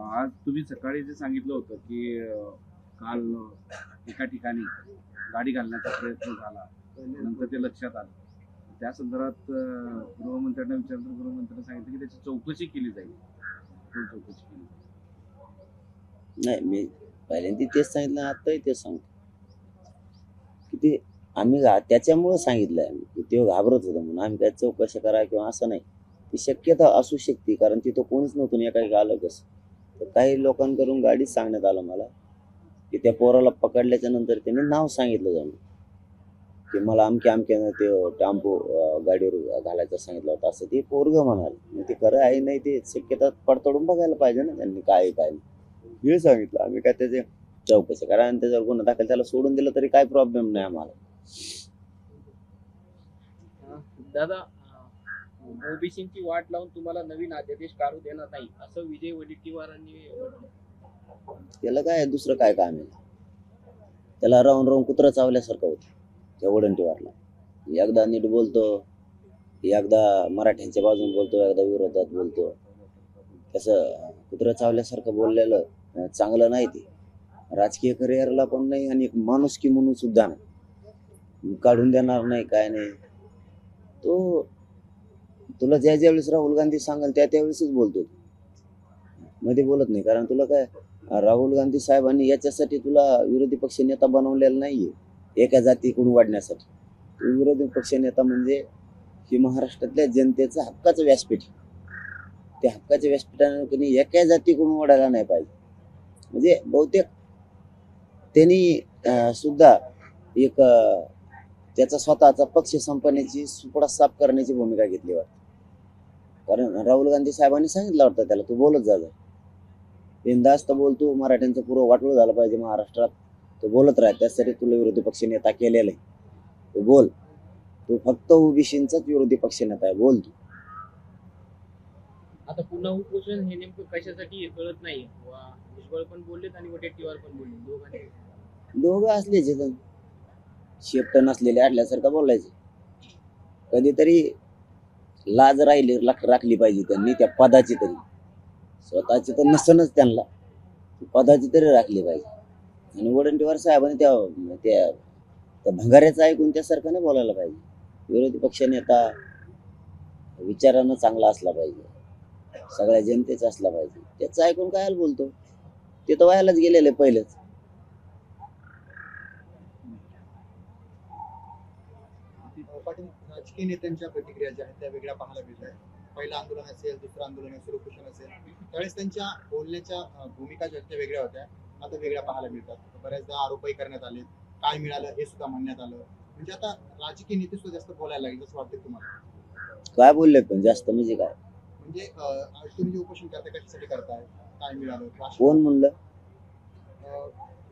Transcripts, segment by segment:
आज तुम्ही सकाळी जे सांगितलं होतं की काल एका ठिकाणी गाडी घालण्याचा प्रयत्न झाला, नंतर ते लक्षात आलं. त्या संदर्भात गृहमंत्र्यांना विचारलं, गृहमंत्र्यांनी सांगितलं की त्याची चौकशी केली जाईल. कोण चौकशी केली जाईल? नाही, मी पहिल्यांदा तेच सांगितलं, आताही तेच सांगतो की ते आम्ही त्याच्यामुळं सांगितलं आहे की ते घाबरत होतं म्हणून आम्ही काय चौकशी करा किंवा असं नाही. ती शक्यता असू शकते, कारण तिथं कोणीच नव्हतं, एका आलं कसं. तर काही लोकांकडून गाडीच सांगण्यात आलं मला की त्या पोराला पकडल्याच्या नंतर त्यांनी नाव सांगितलं जाणं की मला अमक्या अमक्यानं ते टेम्पो गाडीवर घालायचं सांगितलं होतं, असं ते पोरगं म्हणाल. मग ते खरं आहे नाही ते शक्यता पडताळून बघायला पाहिजे ना त्यांनी, काय आहे काय नाही. हे सांगितलं आम्ही, काय त्याचे चौकशी करा आणि त्याच्यावर गुन्हा दाखल, त्याला सोडून दिलं तरी काय प्रॉब्लेम नाही आम्हाला. दादा, ओबीसीची वाट लावून तुम्हाला नवीन अध्यादेश काढू देणार नाही असं विजय वडेट्टीवारांनी म्हटलं. त्याला काय दुसरं काय काम आहे, त्याला राहून राहून कुत्रा चावल्यासारखं होतं त्या वडंटीवारला. एकदा नीट बोलतो, एकदा मराठ्यांच्या बाजून बोलतो, एकदा विरोधात बोलतो. तसं कुत्रा चावल्यासारखं बोललेलं चांगलं नाही. ते राजकीय करिअरला पण नाही आणि माणुसकी म्हणून सुद्धा नाही. काढून देणार नाही काय नाही. तो तुला ज्या वेळेस राहुल गांधी सांगाल त्यावेळेसच बोलतो, मध्ये बोलत नाही. कारण तुला काय, राहुल गांधी साहेबांनी याच्यासाठी तुला विरोधी पक्ष नेता बनवलेला नाहीये, एका जातीकडून वाढण्यासाठी. तो विरोधी पक्ष नेता म्हणजे ही महाराष्ट्रातल्या जनतेचं हक्काचं व्यासपीठ. त्या हक्काच्या व्यासपीठाने कोणी एका जातीकडून वाढायला नाही पाहिजे. म्हणजे बहुतेक त्यांनी सुद्धा एक त्याचा स्वतःचा पक्ष संपवण्याची, सुपडा साफ करण्याची भूमिका घेतली वाटते. कारण राहुल गांधी साहेबांनी सांगितलं वाटतं त्याला, तू बोलत जा, बिनधास्त बोलतो, मराठ्यांचं पूर्व वाटलं झालं पाहिजे महाराष्ट्रात, तो बोलत राह, त्यासाठी तुला विरोधी पक्ष नेता केलेला आहे. तू बोल, तू फक्त ओबीसींचाच विरोधी पक्ष नेता आहे, बोल तू. आता पुन्हा उपोषण हे नेमकं कशासाठी हे कळत नाही. भुजबळ पण बोललेत आणि वडेट्टीवार पण बोलले, दोघांनी. दोघं असलेच शेपट नसलेले आडल्यासारखं बोलायचं. कधीतरी लाज राखली पाहिजे त्यांनी, त्या पदाची तरी. स्वतःची तर नसनच त्यांना, पदाची तरी राखली पाहिजे. आणि वडंटीवार साहेबांनी त्या भंगाऱ्याचं ऐकून त्यासारखं नाही बोलायला पाहिजे. विरोधी पक्ष नेता विचारानं चांगला असला पाहिजे, सगळ्या जनतेचा असला पाहिजे. त्याचं ऐकून काय बोलतो, ते तर व्हायलाच गेलेले पहिलेच. पाटील, राजकीय नेत्यांच्या प्रतिक्रिया ज्या आहेत त्या वेगळ्या पाहायला मिळत आहेत. पहिलं आंदोलन असेल, दुसरं आंदोलन असेल, उपोषण असेल, त्यावेळेस त्यांच्या बोलण्याच्या भूमिका ज्या त्या वेगळ्या होत्या, आता वेगळ्या पाहायला मिळतात. बऱ्याचदा आरोपही करण्यात आले, काय मिळालं हे सुद्धा म्हणण्यात आलं. म्हणजे आता राजकीय नेते सुद्धा जास्त बोलायला लागले, असं वाटतं तुम्हाला? काय बोलले पण जास्त म्हणजे काय? म्हणजे तुम्ही जे उपोषण करताय कशासाठी करताय, काय मिळालं, कोण म्हणलं?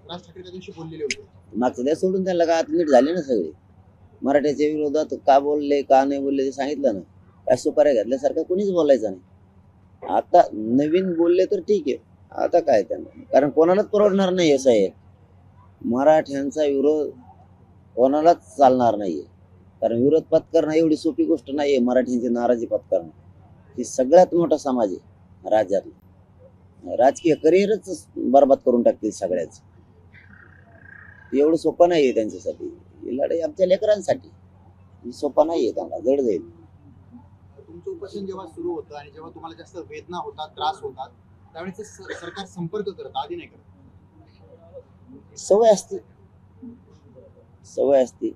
राज ठाकरे त्या दिवशी बोललेले होते. मागचं द्या सोडून, त्यांना का नीट झाले ना सगळे. मराठ्याच्या विरोधात का बोलले का नाही बोलले ते सांगितलं ना. काय सुपाऱ्या घातल्यासारखं कोणीच बोलायचं नाही. आता नवीन बोलले तर ठीक आहे, आता काय त्यांना, कारण कोणालाच परवडणार नाही असं आहे. मराठ्यांचा विरोध कोणालाच चालणार नाहीये. कारण विरोध पत्करणं एवढी सोपी गोष्ट नाहीये. मराठ्यांची नाराजी पत्करणं ही सगळ्यात मोठा समाज आहे राज्यातला. राजकीय करिअरच बरबाद करून टाकतील सगळ्याच. एवढं सोपं नाहीये त्यांच्यासाठी. ही लढाई आमच्या लेकरांसाठी सोपा नाहीये, त्यांना जड जाईल. तुमचं उपोषण जेव्हा सुरू होतं आणि जेव्हा तुम्हाला जास्त वेदना होतात, त्रास होतात, त्यावेळेस सरकार संपर्क करत, आधी नाही करत. सवय असते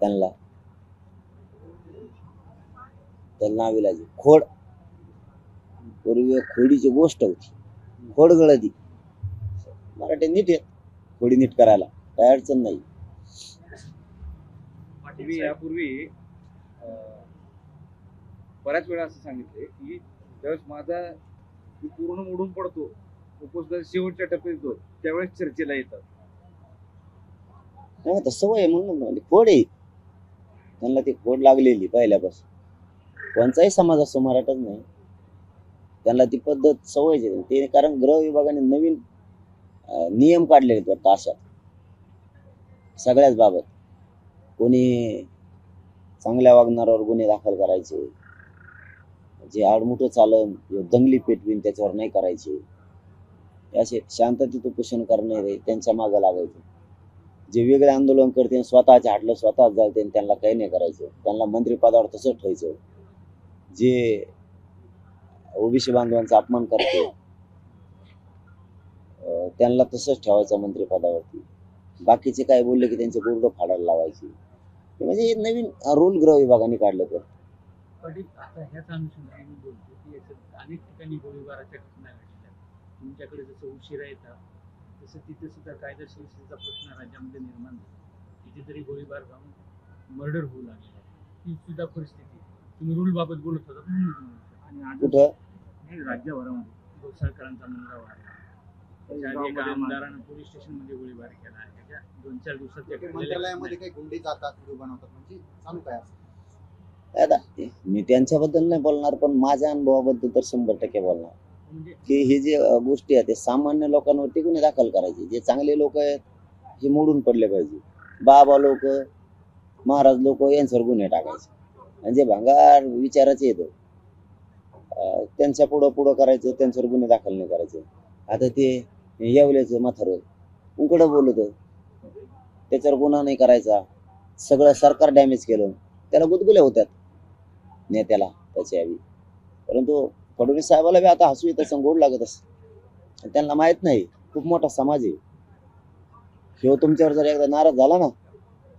त्यांना. त्यांना विलाजी खोड, पूर्वी खोडीची गोष्ट होती, खोड गळती. मराठी नीट आहेत खोडी नीट करायला, काय अडचण नाही. तुम्ही यापूर्वी बऱ्याच वेळा असं सांगितले की ज्यावेळेस माझा पूर्ण मोडून पडतो, उपोषणाच्या शेवटच्या टप्प्यात येतो, त्यावेळेस चर्चेला येतात. नाही, सवय म्हणून खोड आहे त्यांना, ती खोड लागलेली पहिल्यापासून. कोणताही समाज असो, मराठाच नाही, त्यांना ती पद्धत सवयच आहे. ते कारण गृह विभागाने नवीन नियम काढलेले आहेत वाटतं अशा सगळ्याच बाबत. कोणी चांगल्या वागणाऱ्यावर गुन्हे दाखल करायचे, जे आडमुठं चालन दंगली पेटवीन त्याच्यावर नाही करायचे. असे शांततेत उपोषण करणारे त्यांच्या मागं लागायचं. जे वेगळे आंदोलन करते स्वतःच्या हाटलं स्वतःच जायचे त्यांना काही नाही करायचं, त्यांना मंत्रिपदावर तसंच ठेवायचं. जे ओबीसी बांधवांचा अपमान करते त्यांना तसंच ठेवायचं मंत्रिपदावरती. बाकीचे काय बोलले की त्यांचे बोर्ड फाडायला लावायचे. म्हणजे हे नवीन रूल गृह विभागाने काढलं. तर पाटील आता ह्याच अनुषंगाने मी बोलतो की याच्यात अनेक ठिकाणी गोळीबाराच्या घटना घडल्या. तुमच्याकडे जसं उशिरा येतात तसं तिथे सुद्धा कायदेशीरतेचा प्रश्न राज्यामध्ये निर्माण झाला. तिथे तरी गोळीबार जाऊन मर्डर होऊ लागले. ही सुद्धा परिस्थिती तुम्ही रूल बाबत बोलत होता म्हणून मी तुम्हाला विचारलं. आणि आज कुठं राज्यभरामध्ये गोसाळकरांचा मुलगा वारला. त्याच्या आधी एका आमदारानं पोलीस स्टेशनमध्ये गोळीबार केला. त्याच्या 2-4 दिवसाच्या घडलेल्या मंत्रालयामध्ये काही गुंडे जातात व्हिडिओ बनवतात म्हणजे चालू काय असं? आता मी त्यांच्याबद्दल नाही बोलणार, पण माझ्या अनुभवाबद्दल तर 100% बोलणार म्हणजे की हे जे गोष्टी आहेत ते सामान्य लोकांवरती गुन्हे दाखल करायचे. जे चांगले लोक आहेत हे मोडून पडले पाहिजे. बाबा लोक, महाराज लोक यांच्यावर गुन्हे टाकायचे. आणि जे भांगार विचाराचे येतो त्यांच्या पुढं करायचं, त्यांच्यावर गुन्हे दाखल नाही करायचे. आता ते येवल्याचं म्हातारं उकडं बोलत त्याच्यावर गुन्हा नाही करायचा, सगळं सरकार डॅमेज केलं, त्याला गुदगुल्या होत्यात नेत्याला त्याच्या यावी. परंतु फडणवीस साहेबाला बी आता हसू येतं, गोड लागत असं. त्यांना माहित नाही खूप मोठा समाज आहे ह्यो. तुमच्यावर जर एकदा नाराज झाला ना,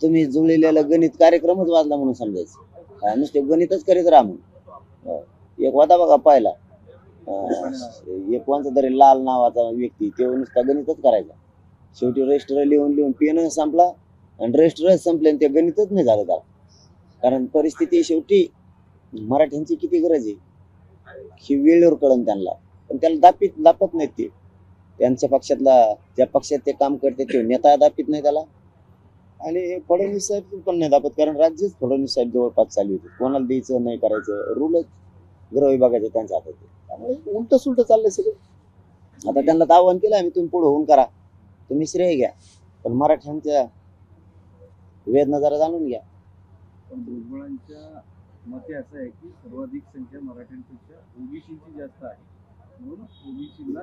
तुम्ही जुळलेलं गणित कार्यक्रमच वाजला म्हणून समजायचं. नुसते गणितच करीत राहा म्हणून. एक होता बघा पाहिला, एक कोणता तरी लाल नावाचा व्यक्ती, ते नुसता गणितच करायचा. शेवटी रजिस्टर लिहून पेन संपला आणि रजिस्टरच संपले आणि ते गणितच नाही झालं त्याला. कारण परिस्थिती शेवटी मराठ्यांची किती गरज आहे ही वेळेवर कळन त्यांना, पण त्याला दापत नाहीत. ते त्यांच्या पक्षातला ज्या पक्षात ते काम करते ते नेता दापित नाही त्याला. आणि फडणवीस साहेब पण नाही दापत, कारण राज्यच फडणवीस साहेब जवळपास चालू होते. कोणाला द्यायचं नाही करायचं रूलच गृह विभागाचे त्यांच्या हातात आहे. त्यामुळे उलट सुलट चाललंय सगळं. आता त्यांना आव्हान केलं आम्ही, तुम्ही पुढे होऊन करा, तुम्ही श्रेय घ्या, पण मराठ्यांच्या वेदना जरा जाणून घ्या. पण भुजबळांच्या मते असं आहे की सर्वाधिक संख्या मराठ्यांपेक्षा ओबीसीची जास्त आहे, म्हणून ओबीसीला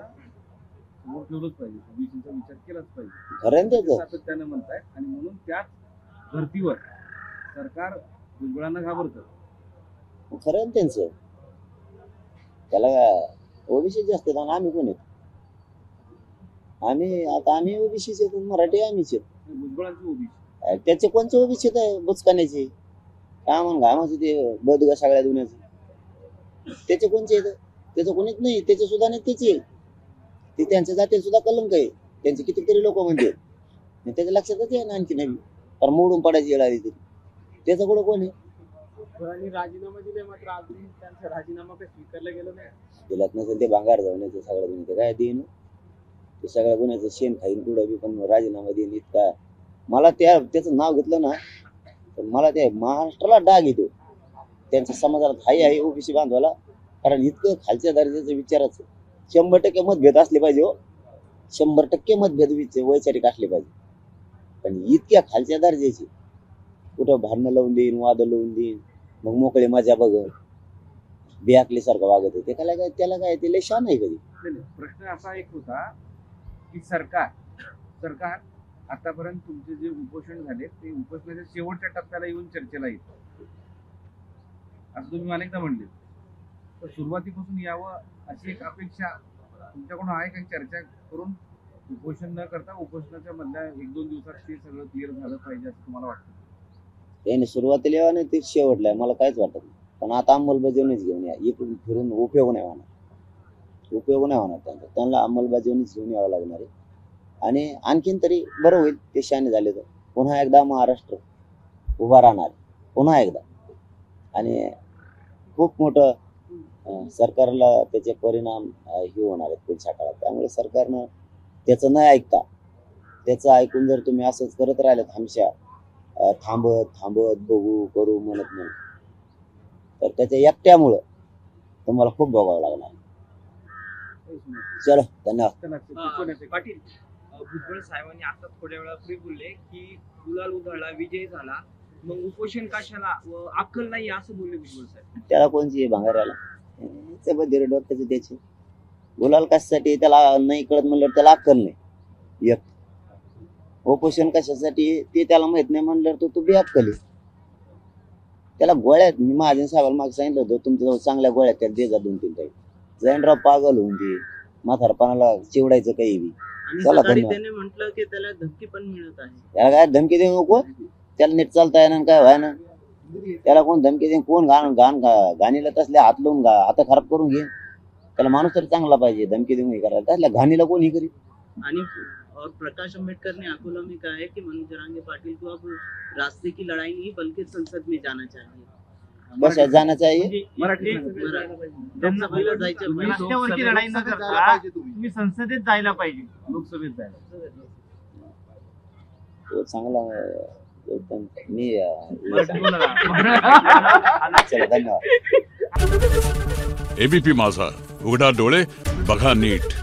समोर ठेवलंच पाहिजे, ओबीसीचा विचार केलाच पाहिजे खरं त्याचं सातत्यानं म्हणतायत. आणि म्हणून त्याच धर्तीवर सरकार भुजबळांना घाबरतं. खरं त्यांचं. त्याला ओबीसी जास्त आहेत आणि आम्ही कोण आहेत? आम्ही ओबीसीचे आहेत, मराठी आम्हीच आहेत. भुजबळांची ओबीसी त्याचे कोणचे ओबीसी आहेत? बुचकाण्याचे काय म्हण घामाचे ते बदगा सगळ्या दुनियाचे. त्याचे कोणचे आहेत? त्याचं कोणीच नाही. त्याचे सुद्धा नाही त्याचे. ते त्यांच्या जातीला सुद्धा कलंक आहे. त्यांचे कितीतरी लोक म्हणते त्याच्या लक्षातच आहे ना आणखी नवी, तर मोडून पडायची वेळ आली तरी त्याचं कुठं कोण आहे? आणि राजीनामा दिले मात्र अजून त्यांचा राजीनामा काही स्वीकारला गेलं नाही. दिलाच नसेल ते भांगार जाऊन येते सगळ्या गुन्हे काय देईन ते सगळ्या गुन्ह्याचं शेण खाईन पुढं बी, पण राजीनामा देईन इतका. मला त्याचं नाव घेतलं ना तर मला त्या महाराष्ट्राला डाग येतो. त्यांच्या समाजाला हाय आहे ओबीसी बांधवाला, कारण इतकं खालच्या दर्जाचं विचाराचं 100% मतभेद असले पाहिजे. हो 100% मतभेद वैचारिक असले पाहिजे, पण इतक्या खालच्या दर्जाचे कुठं भांडणं लावून देईन, वाद लावून देईन, मग मोकळे मजा बघ बियाकलीसारखं वागत होते. त्याला काय ते लय शान आहे कधी. प्रश्न असा एक होता की सरकार आतापर्यंत तुमचे जे उपोषण झाले ते उपोषणाच्या शेवटच्या टप्प्याला येऊन चर्चेला येतं असं तुम्ही अनेकदा म्हणले. तर सुरुवातीपासून यावं अशी एक अपेक्षा तुमच्याकडून आहे काही? चर्चा करून उपोषण न करता उपोषणाच्या मधल्या 1-2 दिवसात ते सगळं क्लिअर झालं पाहिजे असं तुम्हाला वाटतं? त्याने सुरुवातीला यावं नाही ते शेवटला मला काहीच वाटत नाही. पण आता अंमलबजावणीच घेऊन या. इकडून फिरून उपयोग नाही होणार त्यांना अंमलबजावणीच घेऊन यावं लागणार आहे. आणि आणखीन तरी बरं होईल ते शहाणे झाले तर पुन्हा एकदा महाराष्ट्र उभा राहणार पुन्हा एकदा. आणि खूप मोठं सरकारला त्याचे परिणाम हे होणार आहेत पुढच्या काळात. त्यामुळे सरकारनं त्याचं नाही ऐकता, त्याचं ऐकून जर तुम्ही असंच करत राहिलं हमशा थांबत बघू करू म्हणत नाही, तर त्याच्या एकट्यामुळं तुम्हाला खूप भोगावं लागणार. चलो धन्यवाद. पाटील, भुजबळ साहेबांनी आता थोड्या वेळापूर्वी बोलले की गुलाल उधळला, विजय झाला, मग उपोषण कशाला व अक्कल नाही असं बोलले भुजबळ साहेब. त्याला कोणची भांगाराला डोक्याचं त्याचे गुलाल कशासाठी त्याला नाही कळत म्हणलं त्याला अक्कल नाही. एक उपोषण कशासाठी ते त्याला माहित नाही म्हणलं तर तू बी अक्कल आहे. त्याला गोळ्यात मी महाजन साहेबाला मागे सांगितलं होतं तुमच्या चांगल्या गोळ्यात त्याला दे जा 2-3 टाईम. जैनराव पागल होऊन दे म्हातारपणाला चिवडायचं काही बी. आणि चला सकाळी धन्यवाद. त्याने म्हटलं की त्याला धमकी पण मिळत आहे. त्याला काय धमकी देऊ नको. त्याला नीट चालता येणार काय व्हाय ना. त्याला कोण धमकी देईन कोण घाणीला तसल्या हात लावून आता खराब करून घेईन. त्याला माणूस तरी चांगला पाहिजे. धमकी देऊन हे करायला तसल्या घाणीला कोण हे करीत. आणि और प्रकाश अम्बेडकर ने अकोला में कहा है कि मनोज जरांगे पाटिल को अब रास्ते की लड़ाई नहीं बल्कि संसद में जाना चाहिए. कशात जाणं चाहिए. मराठी लोकसभेला जायचं तुम्ही पाहिजे. रस्त्यावरची लढाई न जायला करता पाहिजे तुम्ही. तुम्ही संसदेत जायला पाहिजे. लोकसभेत जायला तो चांगला एकदम मी मराठी बोला. चला धन्यवाद. एबीपी माझा, उघडा डोळे बघा नीट.